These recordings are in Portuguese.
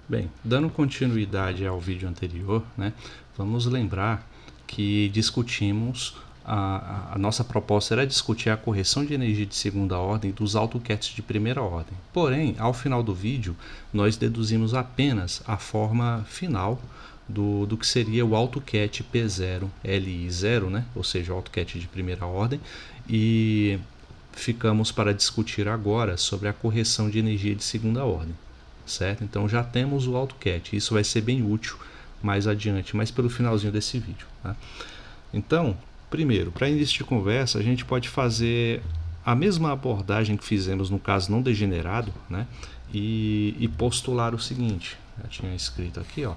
Bem, dando continuidade ao vídeo anterior, né, vamos lembrar que discutimos, a nossa proposta era discutir a correção de energia de segunda ordem dos AutoCADs de primeira ordem. Porém, ao final do vídeo, nós deduzimos apenas a forma final do que seria o AutoCAD P0 LI0, né, ou seja, o AutoCAD de primeira ordem, e ficamos para discutir agora sobre a correção de energia de segunda ordem. Certo? Então já temos o AutoCAD, isso vai ser bem útil mais adiante, mas pelo finalzinho desse vídeo. Tá? Então, primeiro, para início de conversa, a gente pode fazer a mesma abordagem que fizemos no caso não degenerado, né? E postular o seguinte, já tinha escrito aqui, ó,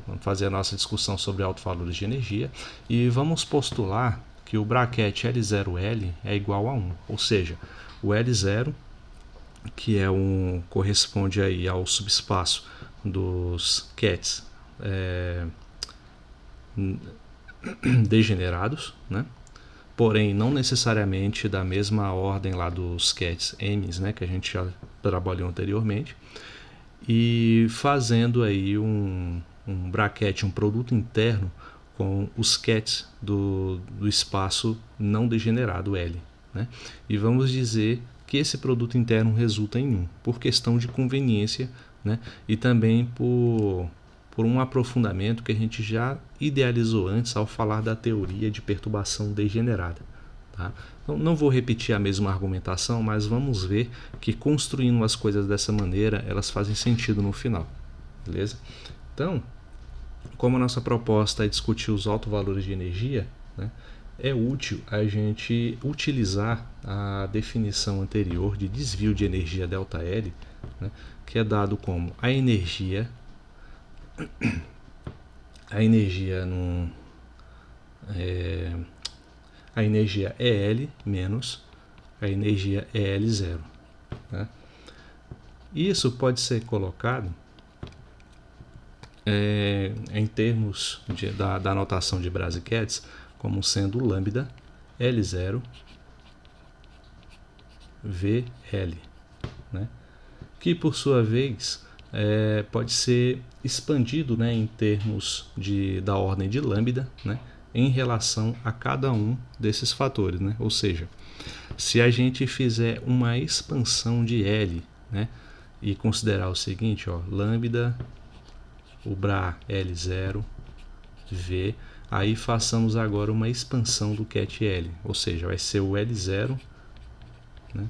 vamos fazer a nossa discussão sobre alto-valores de energia e vamos postular que o bracket L0L é igual a 1, ou seja, o L0 que é corresponde aí ao subespaço dos CADs degenerados, né? Porém não necessariamente da mesma ordem lá dos CADs Ns, né, que a gente já trabalhou anteriormente, e fazendo aí um bracket, um produto interno com os CADs do espaço não degenerado L, né? E vamos dizer que esse produto interno resulta em 1, por questão de conveniência, né? E também por um aprofundamento que a gente já idealizou antes ao falar da teoria de perturbação degenerada. Tá? Então, não vou repetir a mesma argumentação, mas vamos ver que construindo as coisas dessa maneira, elas fazem sentido no final. Beleza? Então, como a nossa proposta é discutir os altos valores de energia, né, é útil a gente utilizar a definição anterior de desvio de energia ΔL, né, que é dado como a energia a energia EL menos a energia EL0. Né? Isso pode ser colocado em termos da notação de Brasicats como sendo lambda L0 VL, né? Que por sua vez pode ser expandido, né, em termos da ordem de lambda, né, em relação a cada um desses fatores, né? Ou seja, se a gente fizer uma expansão de L, né, e considerar o seguinte, ó, lambda, o Bra L0, V, aí façamos agora uma expansão do cat L, ou seja, vai ser o L0, né,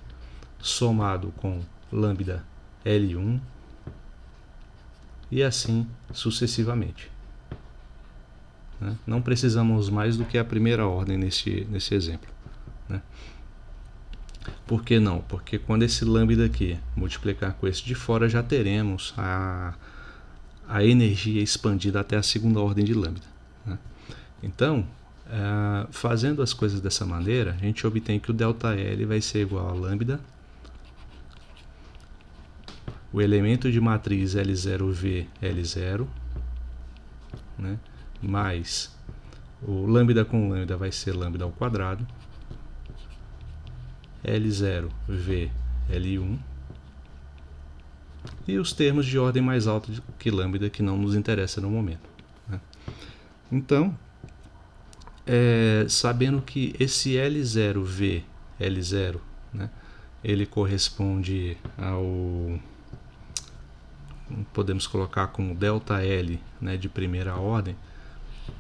somado com lambda L1 e assim sucessivamente. Né? Não precisamos mais do que a primeira ordem nesse exemplo. Né? Por que não? Porque quando esse lambda aqui multiplicar com esse de fora, já teremos a energia expandida até a segunda ordem de lambda. Né? Então, fazendo as coisas dessa maneira, a gente obtém que o ΔL vai ser igual a lambda, o elemento de matriz L0V L0, né, mais o lambda com lambda vai ser lambda ao quadrado, L0V L1, e os termos de ordem mais alta que lambda, que não nos interessa no momento. Né? Então, sabendo que esse L0V L0, né, ele corresponde ao, podemos colocar como ΔL, né, de primeira ordem,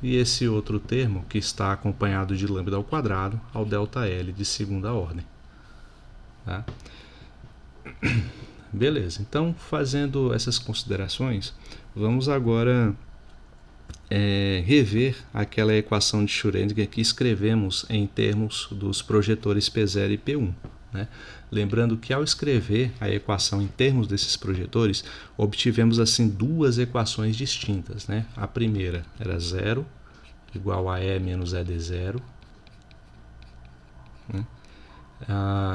e esse outro termo que está acompanhado de lambda ao quadrado ao ΔL de segunda ordem. Tá? Beleza, então fazendo essas considerações, vamos agora rever aquela equação de Schrödinger que escrevemos em termos dos projetores P0 e P1. Né? Lembrando que ao escrever a equação em termos desses projetores, obtivemos assim duas equações distintas. Né? A primeira era 0 igual a E menos ED0, né?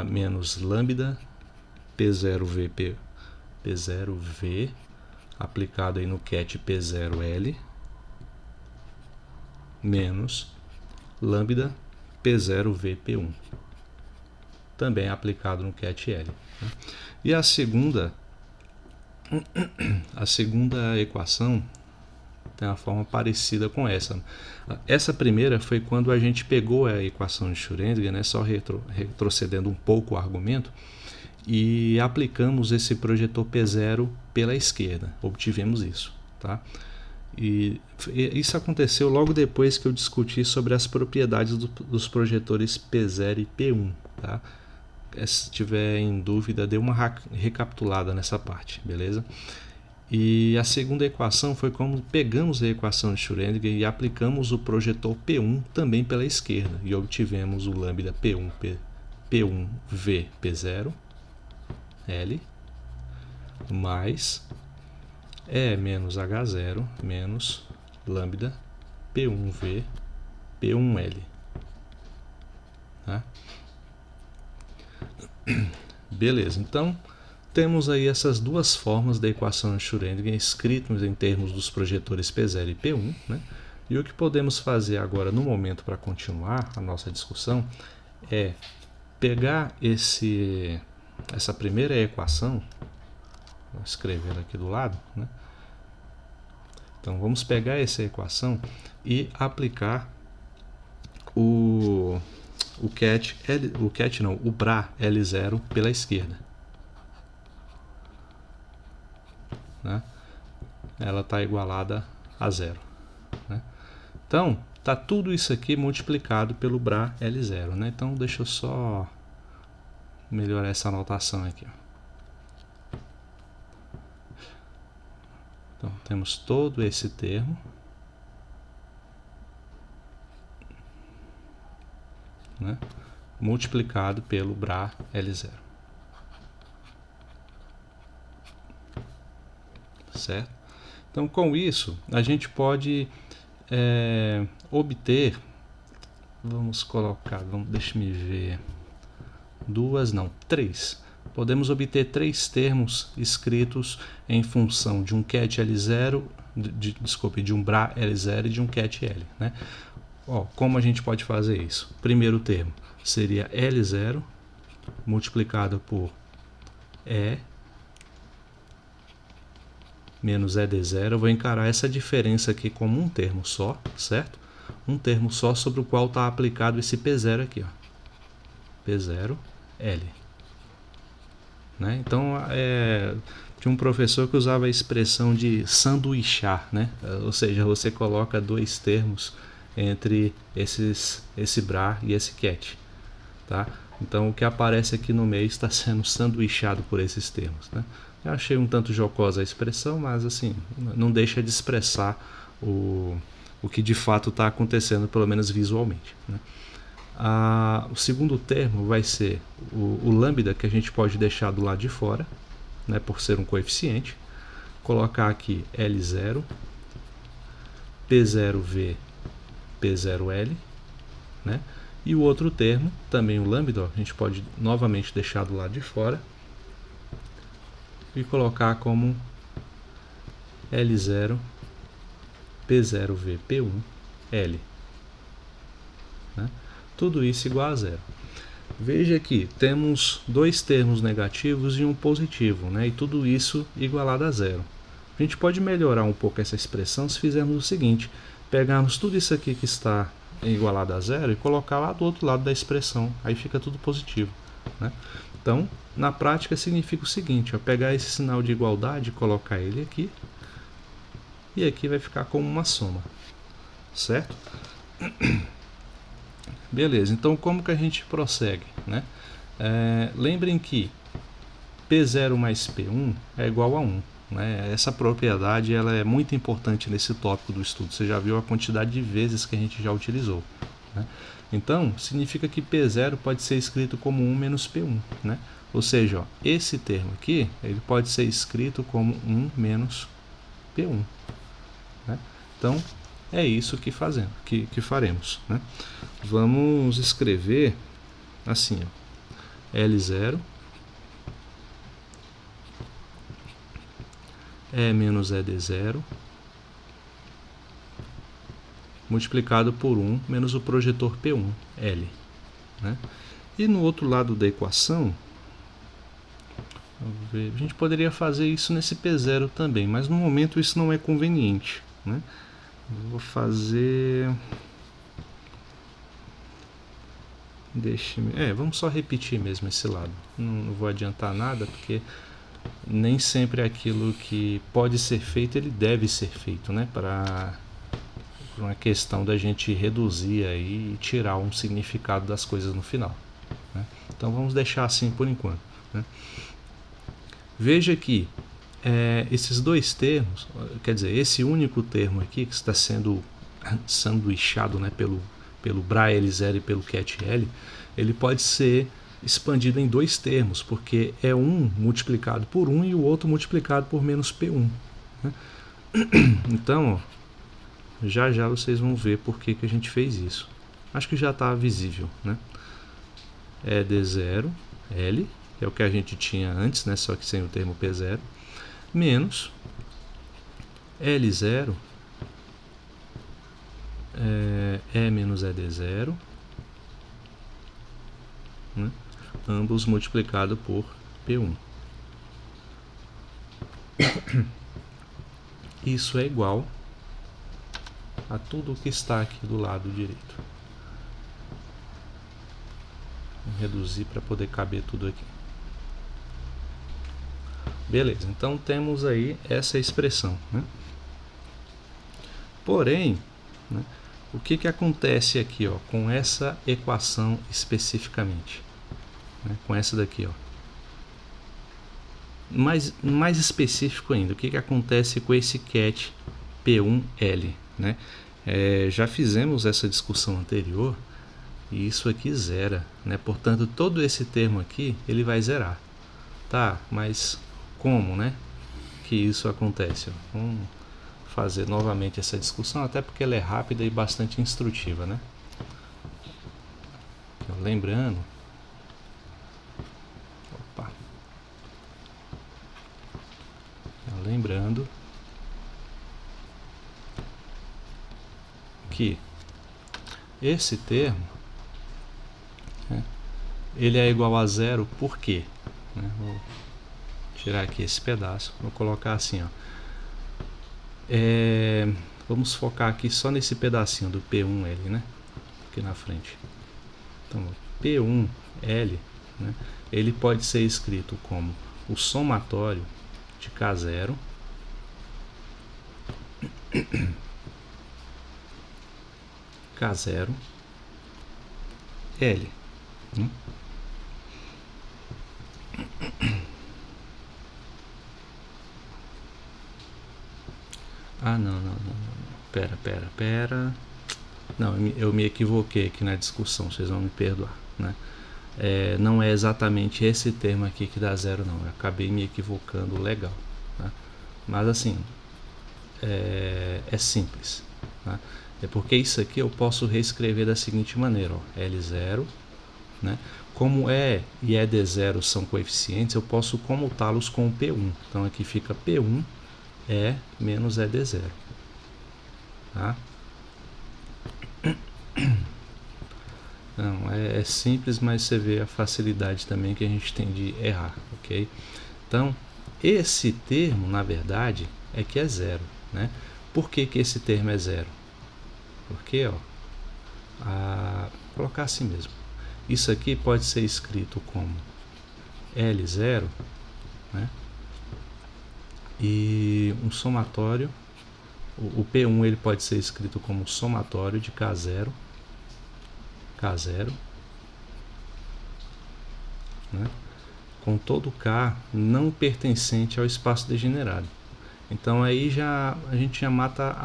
Menos lambda P0V aplicado aí no cat P0L menos lambda P0VP1 também aplicado no cat L. Né? E a segunda A segunda equação tem uma forma parecida com essa. Essa primeira foi quando a gente pegou a equação de Schrödinger, né, só retrocedendo um pouco o argumento, e aplicamos esse projetor P0 pela esquerda. Obtivemos isso. Tá? E isso aconteceu logo depois que eu discuti sobre as propriedades dos projetores P0 e P1. Tá? Se tiver em dúvida, dê uma recapitulada nessa parte, beleza? E a segunda equação foi como pegamos a equação de Schrödinger e aplicamos o projetor P1 também pela esquerda e obtivemos o lambda P1V P0 L mais E menos H0 menos lambda P1V P1L. Tá? Beleza, então temos aí essas duas formas da equação de Schrödinger escritas em termos dos projetores P0 e P1, né? E o que podemos fazer agora no momento para continuar a nossa discussão é pegar essa primeira equação, vou escrever aqui do lado, né? Então vamos pegar essa equação e aplicar o BRA L0 pela esquerda. Né? Ela está igualada a zero. Né? Então, está tudo isso aqui multiplicado pelo BRA L0. Né? Então, deixa eu só melhorar essa anotação aqui. Então, temos todo esse termo. Né? Multiplicado pelo BRA L0. Certo? Então, com isso, a gente pode obter, vamos colocar, deixa-me ver, três. Podemos obter três termos escritos em função de um ket L0, de um BRA L0 e de um ket L. Né? Como a gente pode fazer isso? Primeiro termo seria L0 multiplicado por E menos ED0, eu vou encarar essa diferença aqui como um termo só, certo? Um termo só sobre o qual está aplicado esse P0 aqui, ó. P0L. Né? Então, tinha um professor que usava a expressão de sanduichar, né? Ou seja, você coloca dois termos entre esse BRA e esse ket. Tá? Então, o que aparece aqui no meio está sendo sanduichado por esses termos. Né? Eu achei um tanto jocosa a expressão, mas assim, não deixa de expressar o que de fato está acontecendo, pelo menos visualmente. Né? O segundo termo vai ser o lambda, que a gente pode deixar do lado de fora, né, por ser um coeficiente. Colocar aqui L0, P0V, P0L, né? E o outro termo, também o lambda, a gente pode novamente deixar do lado de fora e colocar como L0, P0V, P1L. Né? Tudo isso igual a zero. Veja que temos dois termos negativos e um positivo, né? E tudo isso igualado a zero. A gente pode melhorar um pouco essa expressão se fizermos o seguinte: pegarmos tudo isso aqui que está igualado a zero e colocar lá do outro lado da expressão, aí fica tudo positivo. Né? Então, na prática significa o seguinte: pegar esse sinal de igualdade e colocar ele aqui, e aqui vai ficar como uma soma, certo? Beleza, então como que a gente prossegue? Né? Lembrem que P0 mais P1 é igual a 1. Né? Essa propriedade ela é muito importante nesse tópico do estudo. Você já viu a quantidade de vezes que a gente já utilizou. Né? Então, significa que P0 pode ser escrito como 1 menos P1. Né? Ou seja, esse termo aqui ele pode ser escrito como 1 menos P1. Né? Então, é isso que faremos. Né? Vamos escrever assim, ó, L0 E menos ED0 multiplicado por 1 menos o projetor P1, L. Né? E no outro lado da equação, A gente poderia fazer isso nesse P0 também, mas no momento isso não é conveniente, né? Eu vou fazer... vamos só repetir mesmo esse lado. Não vou adiantar nada, porque nem sempre aquilo que pode ser feito, ele deve ser feito, né? Para uma questão da gente reduzir aí e tirar um significado das coisas no final, né? Então vamos deixar assim por enquanto, né? Veja que esses dois termos, quer dizer, esse único termo aqui que está sendo sanduichado, né, pelo BRAL0 e pelo CAT-L, ele pode ser expandido em dois termos, porque é um multiplicado por 1 e o outro multiplicado por menos P1, né? Então, já vocês vão ver por que a gente fez isso. Acho que já está visível, né? D0, L, que é o que a gente tinha antes, né, só que sem o termo P0, menos L0 E menos ED0, né? Ambos multiplicado por P1. Isso é igual a tudo que está aqui do lado direito. Vou reduzir para poder caber tudo aqui. Beleza, então temos aí essa expressão, né? Porém, né, o que acontece aqui, ó, com essa equação especificamente, né, com essa daqui, ó. Mais específico ainda, o que acontece com esse cat P1L, né? Já fizemos essa discussão anterior e isso aqui zera, né? Portanto, todo esse termo aqui ele vai zerar, tá? Mas como, né, que isso acontece? Vamos fazer novamente essa discussão, até porque ela é rápida e bastante instrutiva, né? Então, lembrando, que esse termo, né, ele é igual a zero, por quê? Vou tirar aqui esse pedaço, vou colocar assim, ó. Vamos focar aqui só nesse pedacinho do P1L, né, aqui na frente. Então, P1L, né, ele pode ser escrito como o somatório de K0 K0 L, né? Não. Pera. Não, eu me equivoquei aqui na discussão, vocês vão me perdoar, né? Não é exatamente esse termo aqui que dá zero, não. Eu acabei me equivocando legal, tá? Mas assim, é simples, tá? É porque isso aqui eu posso reescrever da seguinte maneira, ó, L0, né? Como E e ED0 são coeficientes, eu posso comutá-los com o P1. Então aqui fica P1 E menos ED0, tá? Não, é simples, mas você vê a facilidade também que a gente tem de errar, ok? Então, esse termo, na verdade, é que é zero, né? Por que esse termo é zero? Porque, ó, vou colocar assim mesmo. Isso aqui pode ser escrito como L0, né? E um somatório, o P1 ele pode ser escrito como somatório de K0, né, com todo K não pertencente ao espaço degenerado. Então aí a gente já mata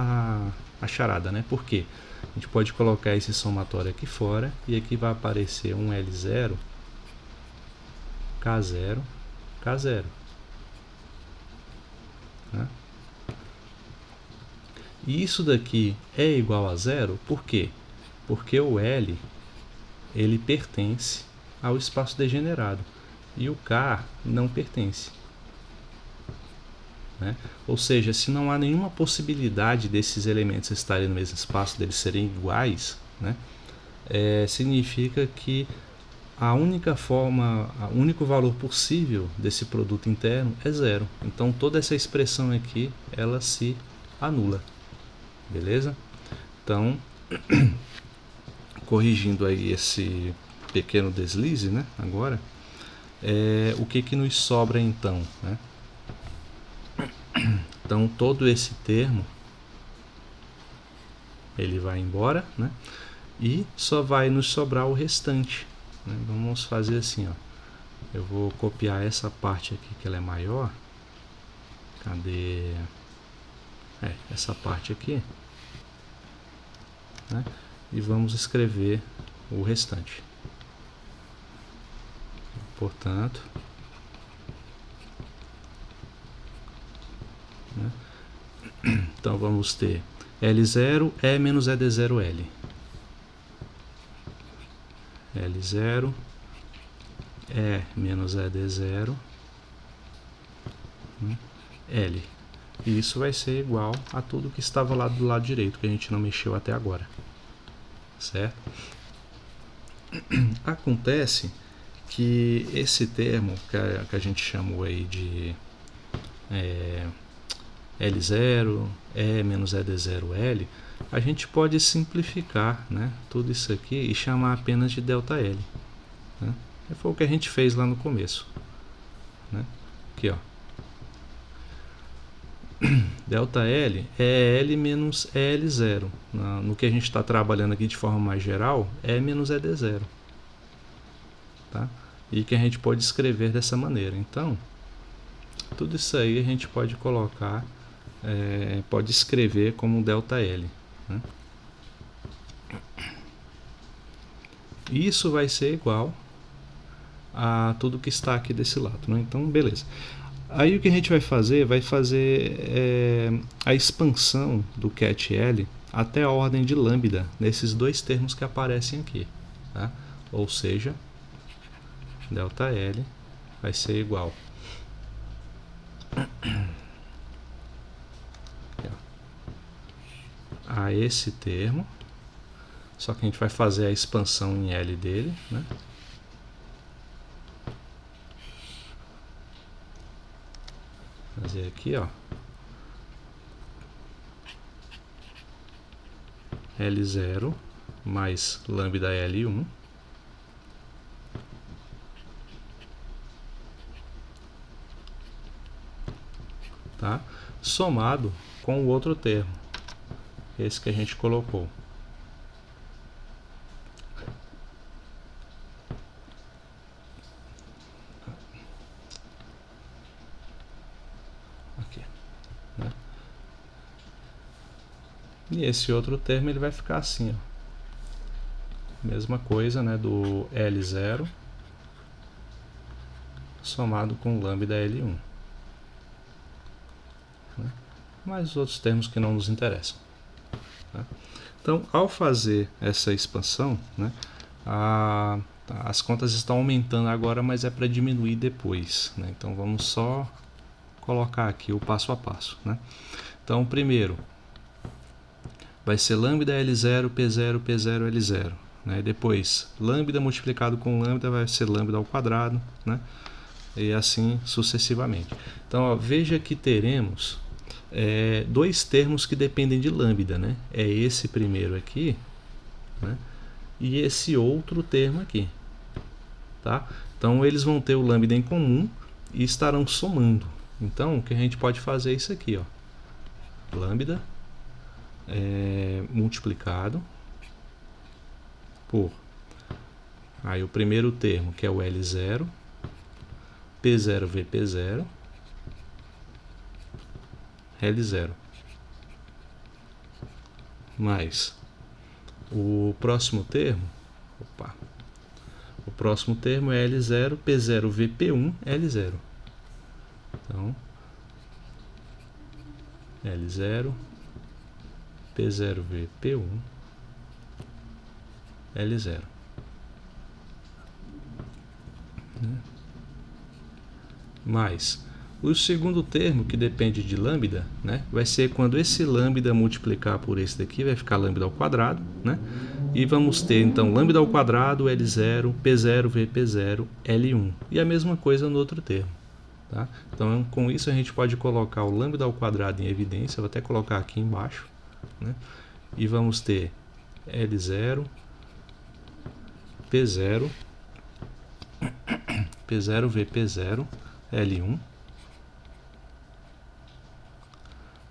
a charada, né? Por quê? A gente pode colocar esse somatório aqui fora e aqui vai aparecer um L0, K0, K0. Né? E isso daqui é igual a zero, por quê? Porque o L ele pertence ao espaço degenerado e o K não pertence, né? Ou seja, se não há nenhuma possibilidade desses elementos estarem no mesmo espaço, deles serem iguais, né, significa que a única forma, o único valor possível desse produto interno é zero. Então toda essa expressão aqui, ela se anula. Beleza? Então, corrigindo aí esse pequeno deslize, né? Agora, o que nos sobra então, né? Então todo esse termo ele vai embora, né? E só vai nos sobrar o restante, né? Vamos fazer assim, ó. Eu vou copiar essa parte aqui que ela é maior. Cadê? Essa parte aqui, né? E vamos escrever o restante. Portanto, né? Então vamos ter L0 E menos ED0L. L0 E menos ED0, né? L. E isso vai ser igual a tudo que estava lá do lado direito, que a gente não mexeu até agora. Certo? Acontece que esse termo que a gente chamou aí de L0, E menos ED0L, a gente pode simplificar, né, tudo isso aqui e chamar apenas de ΔL. Né? Foi o que a gente fez lá no começo. Né? Aqui, ó. ΔL é L menos EL0. No que a gente está trabalhando aqui de forma mais geral, E menos ED0. Tá? E que a gente pode escrever dessa maneira. Então, tudo isso aí a gente pode colocar, pode escrever como ΔL. Né? Isso vai ser igual a tudo que está aqui desse lado. Né? Então, beleza. Aí o que a gente vai fazer a expansão do cat L até a ordem de lambda nesses dois termos que aparecem aqui. Tá? Ou seja, ΔL vai ser igual a esse termo, só que a gente vai fazer a expansão em L dele, né? Fazer aqui, ó, L0 mais lambda L1, tá? Somado com o outro termo, esse que a gente colocou. Aqui, né? E esse outro termo ele vai ficar assim, ó. Mesma coisa, né, do L0 somado com lambda L1. Né? Mas os outros termos que não nos interessam. Tá? Então, ao fazer essa expansão, né, as contas estão aumentando agora, mas é para diminuir depois. Né? Então, vamos só colocar aqui o passo a passo. Né? Então, primeiro, vai ser lambda L0, P0, P0, L0. Né? Depois, lambda multiplicado com lambda vai ser lambda ao quadrado. Né? E assim sucessivamente. Então, ó, veja que teremos dois termos que dependem de lambda, né? É esse primeiro aqui, né? E esse outro termo aqui, tá? Então eles vão ter o lambda em comum e estarão somando. Então o que a gente pode fazer é isso aqui, ó. Lambda multiplicado por aí o primeiro termo, que é o L0, P0 VP0, L0, mais o próximo termo, o próximo termo é L0, P0 VP1, L0. Então, L0, P0 VP1, L0. Mais o segundo termo, que depende de lambda, né, vai ser quando esse lambda multiplicar por esse daqui, vai ficar lambda ao quadrado, né, E vamos ter então lambda ao quadrado, L0, P0, VP0, L1. E a mesma coisa no outro termo. Tá? Então, com isso a gente pode colocar o lambda ao quadrado em evidência. Vou até colocar aqui embaixo, né? E vamos ter L0, P0, P0, VP0, L1,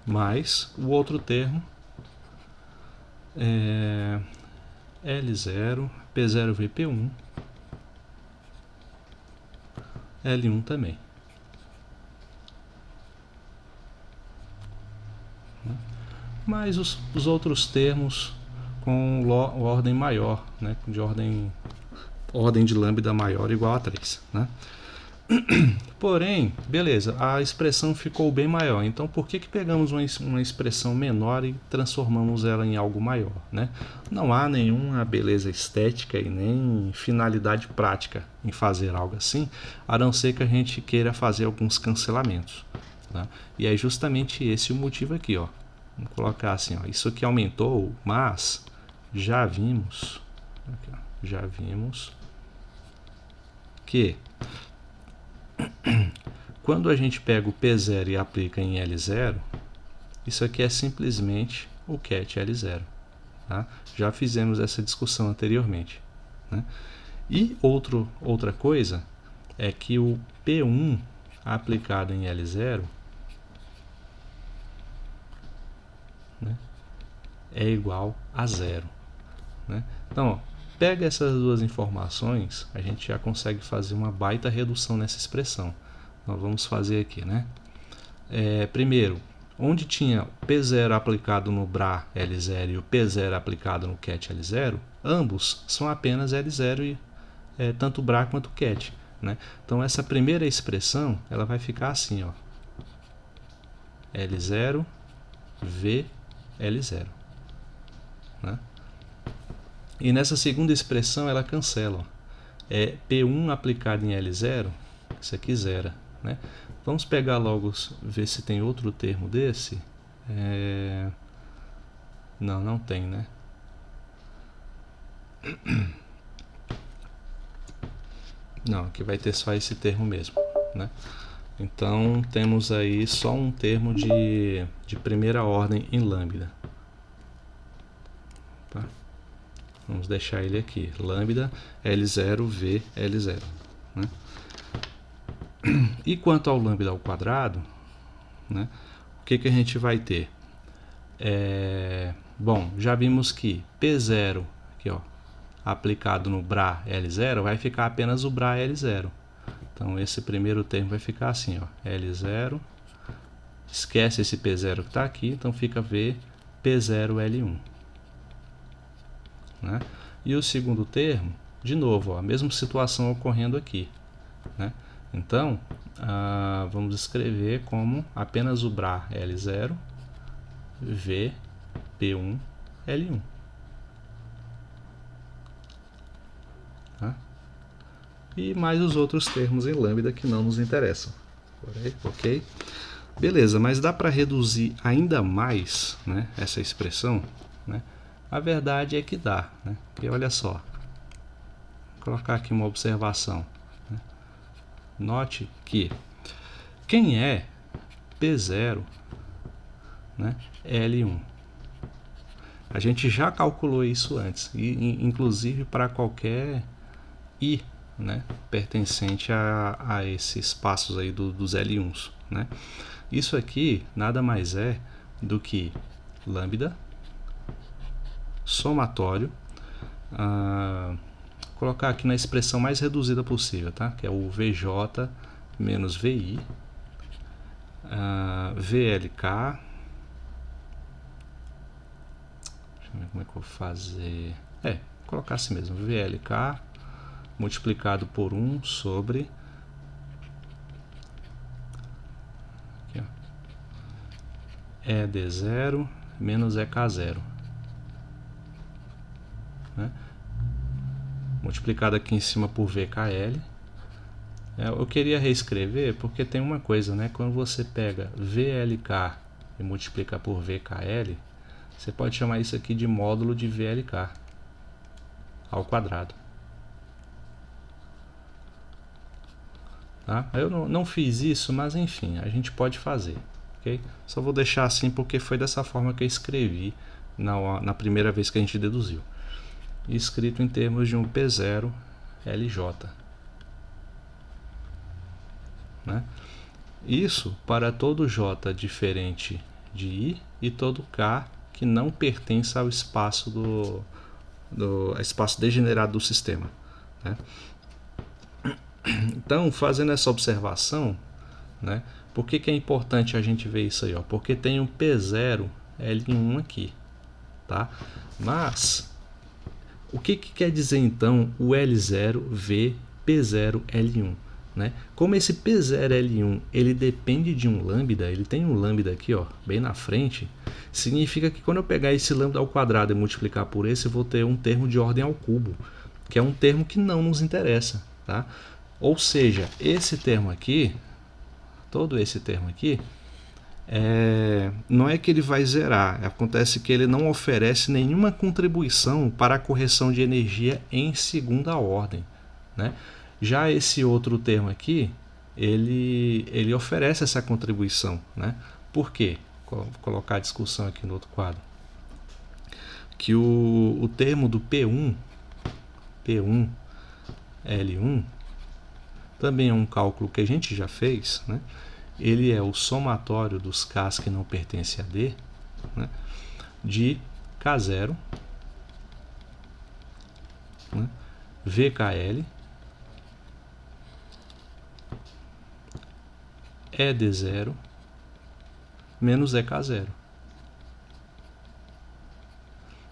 mais o outro termo, L0, P0, VP1, L1 também. Mais os outros termos com ordem maior, né? De ordem de lambda maior igual a 3. Né? Porém, beleza, a expressão ficou bem maior. Então, por que pegamos uma expressão menor e transformamos ela em algo maior? Né? Não há nenhuma beleza estética e nem finalidade prática em fazer algo assim, a não ser que a gente queira fazer alguns cancelamentos. Tá? E é justamente esse o motivo aqui. Ó. Vamos colocar assim, ó, isso aqui aumentou, mas já vimos que quando a gente pega o P0 e aplica em L0, isso aqui é simplesmente o ket L0. Tá? Já fizemos essa discussão anteriormente. Né? E outra coisa é que o P1 aplicado em L0, né, é igual a 0. Né? Então, ó, pega essas duas informações, a gente já consegue fazer uma baita redução nessa expressão. Nós vamos fazer aqui, né? Primeiro, onde tinha P0 aplicado no BRA L0 e o P0 aplicado no ket L0, ambos são apenas L0 e tanto BRA quanto ket. Né? Então, essa primeira expressão ela vai ficar assim, ó, L0, V, L0. Né? E nessa segunda expressão ela cancela. P1 aplicado em L0, isso aqui zera. Né? Vamos pegar logo, ver se tem outro termo desse. Não tem, né? Não, aqui vai ter só esse termo mesmo. Né? Então temos aí só um termo de primeira ordem em lambda. Tá? Vamos deixar ele aqui, lambda L0, V, L0. Né? E quanto ao lambda ao quadrado, né, o que a gente vai ter? Bom, já vimos que P0 aqui, ó, aplicado no BRA L0 vai ficar apenas o BRA L0. Então esse primeiro termo vai ficar assim, ó, L0, esquece esse P0 que está aqui, então fica V, P0, L1. Né? E o segundo termo, de novo, ó, a mesma situação ocorrendo aqui. Né? Então, vamos escrever como apenas o BRA L0, V, P1, L1. Tá? E mais os outros termos em lambda que não nos interessam. Ok? Beleza, mas dá para reduzir ainda mais, né, essa expressão? Né? A verdade é que dá. Né? Porque olha só, vou colocar aqui uma observação. Né? Note que quem é P0, né, é L1. A gente já calculou isso antes, e inclusive para qualquer I, né, pertencente a esses espaços aí dos L1s. Né? Isso aqui nada mais é do que lambda somatório, colocar aqui na expressão mais reduzida possível, tá? Que é o VJ menos VI, VLK. Deixa eu ver como é que eu vou fazer. Colocar assim mesmo, VLK multiplicado por 1 sobre aqui, ó, ED0 menos EK0. Né? Multiplicado aqui em cima por VKL. Eu queria reescrever porque tem uma coisa, né? Quando você pega VLK e multiplica por VKL, você pode chamar isso aqui de módulo de VLK. ao quadrado. Tá? Eu não fiz isso, mas enfim, a gente pode fazer. Okay? Só vou deixar assim porque foi dessa forma que eu escrevi na primeira vez que a gente deduziu. Escrito em termos de um P0 LJ. Né? Isso para todo J diferente de I e todo K que não pertence ao espaço espaço degenerado do sistema. Né? Então, fazendo essa observação, né, por que é importante a gente ver isso aí? Ó? Porque tem um P0 L1 aqui. Tá? Mas, o que quer dizer então o L0V P0L1? Né? Como esse P0L1 ele depende de um lambda, ele tem um lambda aqui, ó, bem na frente, significa que quando eu pegar esse lambda ao quadrado e multiplicar por esse, eu vou ter um termo de ordem ao cubo, que é um termo que não nos interessa. Tá? Ou seja, esse termo aqui, todo esse termo aqui, não é que ele vai zerar, acontece que ele não oferece nenhuma contribuição para a correção de energia em segunda ordem. Né? Já esse outro termo aqui, ele oferece essa contribuição. Né? Por quê? Vou colocar a discussão aqui no outro quadro. Que o termo do P1, L1, também é um cálculo que a gente já fez, né? Ele é o somatório dos Ks que não pertencem a D, né? De K0, né? VKL, ED0 menos EK0.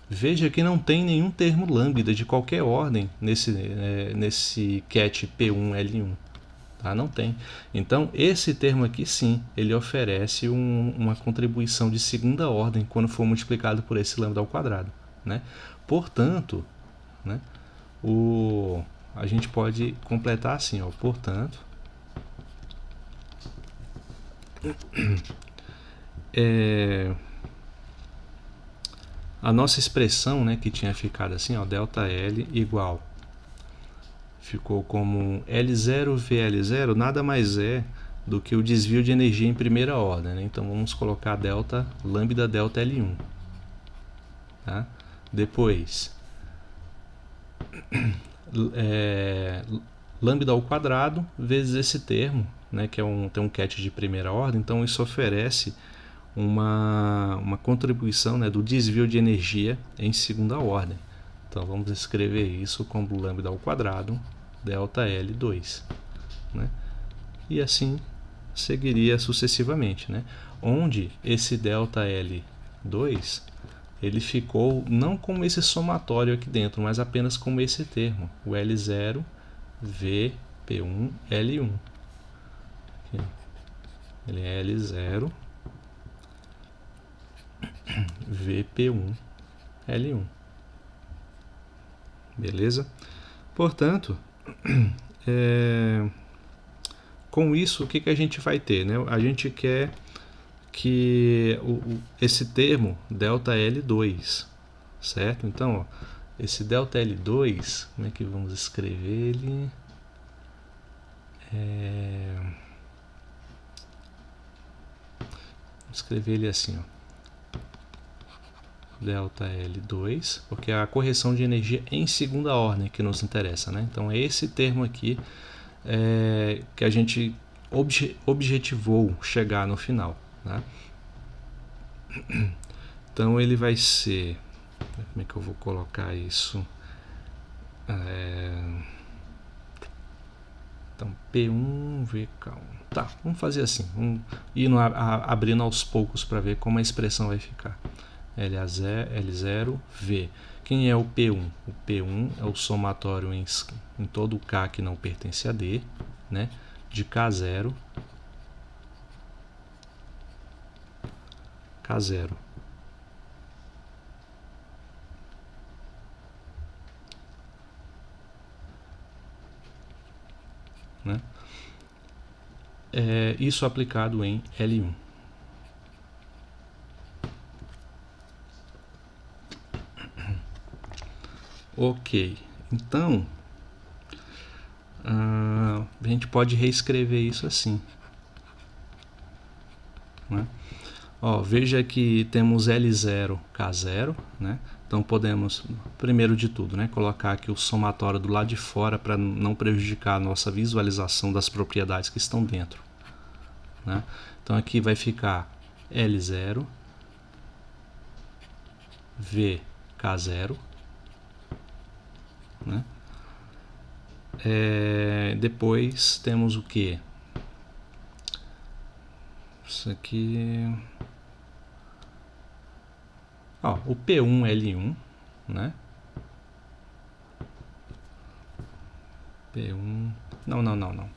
Veja que não tem nenhum termo lambda de qualquer ordem nesse ket P1L1. Tá? Não tem. Então, esse termo aqui sim, ele oferece uma contribuição de segunda ordem quando for multiplicado por esse lambda ao quadrado. Né? Portanto, né, a gente pode completar assim, ó, portanto, a nossa expressão, né, que tinha ficado assim, ó, ΔL igual, ficou como L0VL0, nada mais é do que o desvio de energia em primeira ordem. Né? Então vamos colocar lambda delta L1. Tá? Depois, lambda ao quadrado vezes esse termo, né, que tem um ket de primeira ordem, então isso oferece uma contribuição, né, do desvio de energia em segunda ordem. Então vamos escrever isso como lambda ao quadrado delta L2. Né? E assim seguiria sucessivamente. Né? Onde esse delta L2 ele ficou não como esse somatório aqui dentro, mas apenas como esse termo, o L0 VP1 L1. Ele é L0 VP1 L1. Beleza? Portanto, com isso, o que a gente vai ter? Né? A gente quer que esse termo, ΔL2, certo? Então, ó, esse ΔL2, como é que vamos escrever ele? Vamos escrever ele assim, ó. ΔL2, porque é a correção de energia em segunda ordem que nos interessa, né? Então é esse termo aqui que a gente objetivou chegar no final, né? Então ele vai ser, como é que eu vou colocar isso? Então P1 VK1. Tá, vamos fazer assim, vamos ir abrindo aos poucos para ver como a expressão vai ficar. L0, V. Quem é o P1? O P1 é o somatório em todo K que não pertence a D, né? De K0. K0. Né? Isso aplicado em L1. Ok, então a gente pode reescrever isso assim, né? Ó, veja que temos L0, K0, né? Então podemos, primeiro de tudo, né, colocar aqui o somatório do lado de fora para não prejudicar a nossa visualização das propriedades que estão dentro, né? Então aqui vai ficar L0, V, K0, né? Depois temos o que? Isso aqui... Ó, o P1L1, né? P1... Não.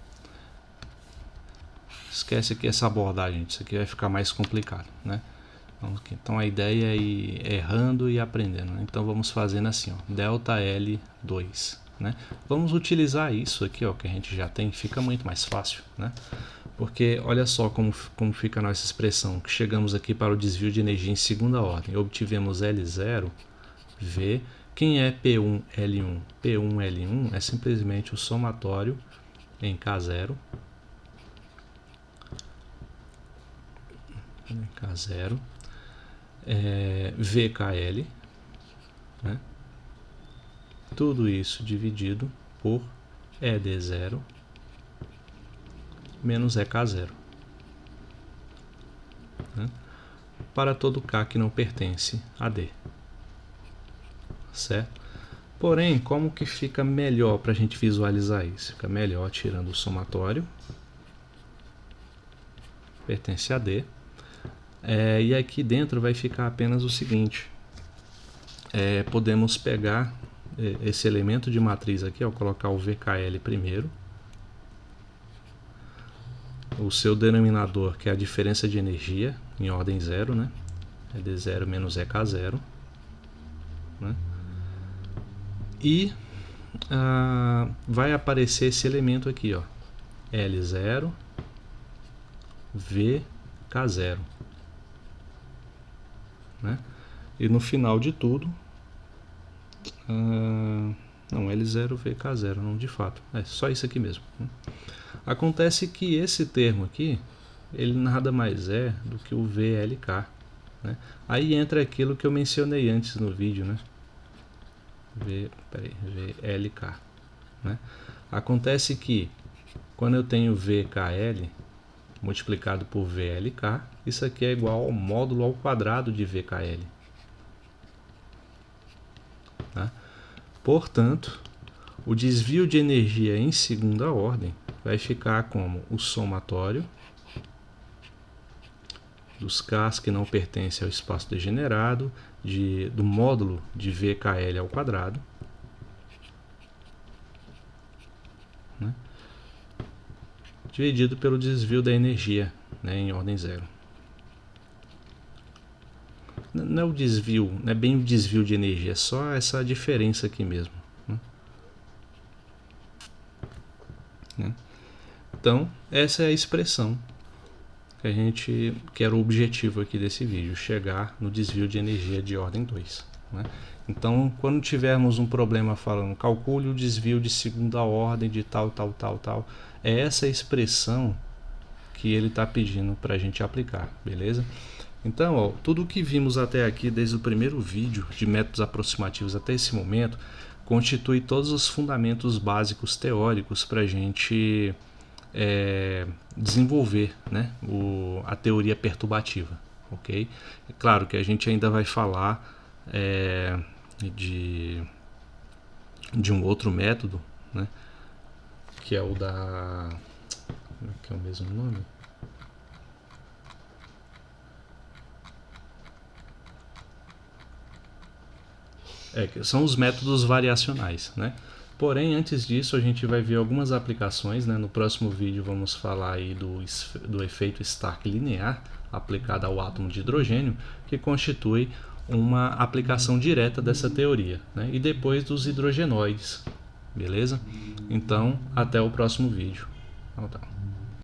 Esquece aqui essa abordagem, isso aqui vai ficar mais complicado, né? Então a ideia é ir errando e aprendendo, né? Então vamos fazendo assim, ó, delta L2, né? Vamos utilizar isso aqui, ó, que a gente já tem, fica muito mais fácil, né? Porque olha só como fica a nossa expressão, que chegamos aqui para o desvio de energia em segunda ordem, obtivemos L0, V. Quem é P1L1? P1L1 é simplesmente o somatório em K0, K0, VKL, né? Tudo isso dividido por ED0 menos EK0, né? Para todo K que não pertence a D, certo? Porém, como que fica melhor para a gente visualizar isso? Fica melhor tirando o somatório, pertence a D, e aqui dentro vai ficar apenas o seguinte, podemos pegar esse elemento de matriz aqui, ó, colocar o VKL primeiro, o seu denominador, que é a diferença de energia em ordem 0, né? É D0 menos EK0, né? E vai aparecer esse elemento aqui, ó, L0, VK0, né? E no final de tudo, não, L0, VK0, não, de fato, é só isso aqui mesmo, né? Acontece que esse termo aqui, ele nada mais é do que o VLK, né? Aí entra aquilo que eu mencionei antes no vídeo, né? VLK, né? Acontece que quando eu tenho VKL multiplicado por VLK, isso aqui é igual ao módulo ao quadrado de VKL, tá? Portanto, o desvio de energia em segunda ordem vai ficar como o somatório dos Ks que não pertencem ao espaço degenerado do módulo de VKL ao quadrado, né, dividido pelo desvio da energia, né, em ordem 0. Não é o desvio, não é bem o desvio de energia, é só essa diferença aqui mesmo, né? Então, essa é a expressão que era o objetivo aqui desse vídeo, chegar no desvio de energia de ordem 2, né? Então, quando tivermos um problema falando calcule o desvio de segunda ordem de tal, é essa expressão que ele está pedindo para a gente aplicar, beleza? Então, ó, tudo o que vimos até aqui, desde o primeiro vídeo de métodos aproximativos até esse momento, constitui todos os fundamentos básicos teóricos para a gente desenvolver, né, a teoria perturbativa, ok? É claro que a gente ainda vai falar de um outro método, né, que é o da... que é o mesmo nome? Que são os métodos variacionais, né? Porém, antes disso, a gente vai ver algumas aplicações, né? No próximo vídeo vamos falar aí do efeito Stark linear aplicado ao átomo de hidrogênio, que constitui uma aplicação direta dessa teoria, né? E depois dos hidrogenoides, beleza? Então, até o próximo vídeo. Então, tá.